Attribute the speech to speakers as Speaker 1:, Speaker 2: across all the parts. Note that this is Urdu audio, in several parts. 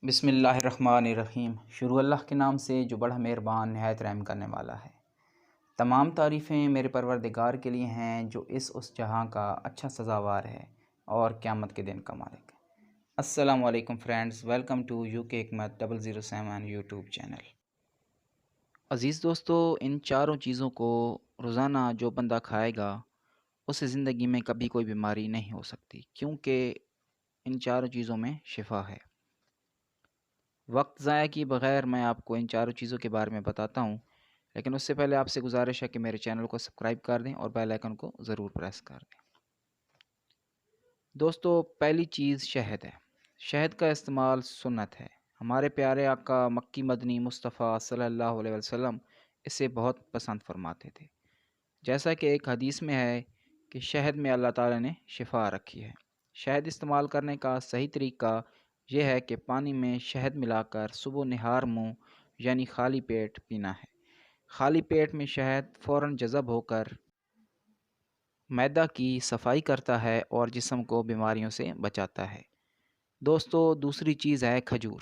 Speaker 1: بسم اللہ الرحمن الرحیم۔ شروع اللہ کے نام سے جو بڑا مہربان نہایت رحم کرنے والا ہے۔ تمام تعریفیں میرے پروردگار کے لیے ہیں جو اس جہاں کا اچھا سزاوار ہے اور قیامت کے دن کا مالک ہے۔ السلام علیکم فرینڈز، ویلکم ٹو UK حکمت 007 یوٹیوب چینل۔ عزیز دوستو، ان چاروں چیزوں کو روزانہ جو بندہ کھائے گا اسے زندگی میں کبھی کوئی بیماری نہیں ہو سکتی، کیونکہ ان چاروں چیزوں میں شفا ہے۔ وقت ضائع کیے بغیر میں آپ کو ان چاروں چیزوں کے بارے میں بتاتا ہوں، لیکن اس سے پہلے آپ سے گزارش ہے کہ میرے چینل کو سبسکرائب کر دیں اور بیل آئیکن کو ضرور پریس کر دیں۔ دوستو، پہلی چیز شہد ہے۔ شہد کا استعمال سنت ہے۔ ہمارے پیارے آقا مکی مدنی مصطفیٰ صلی اللہ علیہ وسلم اسے بہت پسند فرماتے تھے، جیسا کہ ایک حدیث میں ہے کہ شہد میں اللہ تعالی نے شفا رکھی ہے۔ شہد استعمال کرنے کا صحیح طریقہ یہ ہے کہ پانی میں شہد ملا کر صبح نہار منہ یعنی خالی پیٹ پینا ہے۔ خالی پیٹ میں شہد فوراً جذب ہو کر معدہ کی صفائی کرتا ہے اور جسم کو بیماریوں سے بچاتا ہے۔ دوستو، دوسری چیز ہے کھجور۔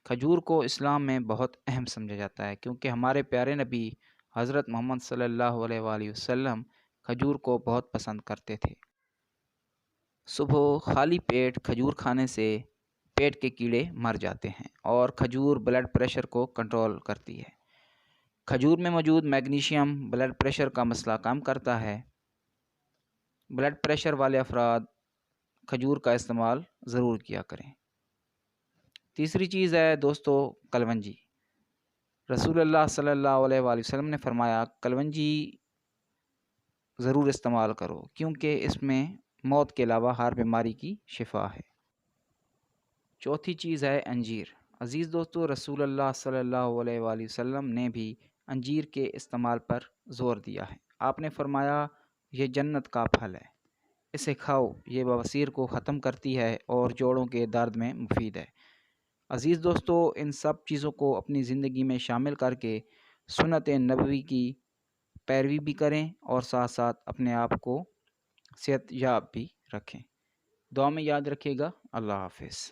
Speaker 1: کھجور کو اسلام میں بہت اہم سمجھا جاتا ہے، کیونکہ ہمارے پیارے نبی حضرت محمد صلی اللہ علیہ وآلہ وسلم کھجور کو بہت پسند کرتے تھے۔ صبح خالی پیٹ کھجور کھانے سے پیٹ کے کیڑے مر جاتے ہیں اور کھجور بلڈ پریشر کو کنٹرول کرتی ہے۔ کھجور میں موجود میگنیشیم بلڈ پریشر کا مسئلہ کم کرتا ہے۔ بلڈ پریشر والے افراد کھجور کا استعمال ضرور کیا کریں۔ تیسری چیز ہے دوستو کلونجی۔ رسول اللہ صلی اللہ علیہ وآلہ وسلم نے فرمایا کلونجی ضرور استعمال کرو، کیونکہ اس میں موت کے علاوہ ہر بیماری کی شفا ہے۔ چوتھی چیز ہے انجیر۔ عزیز دوستو، رسول اللہ صلی اللہ علیہ وآلہ وسلم نے بھی انجیر کے استعمال پر زور دیا ہے۔ آپ نے فرمایا یہ جنت کا پھل ہے، اسے کھاؤ، یہ بواسیر کو ختم کرتی ہے اور جوڑوں کے درد میں مفید ہے۔ عزیز دوستو، ان سب چیزوں کو اپنی زندگی میں شامل کر کے سنت نبوی کی پیروی بھی کریں اور ساتھ ساتھ اپنے آپ کو صحت یاب بھی رکھیں۔ دعا میں یاد رکھیے گا۔ اللہ حافظ۔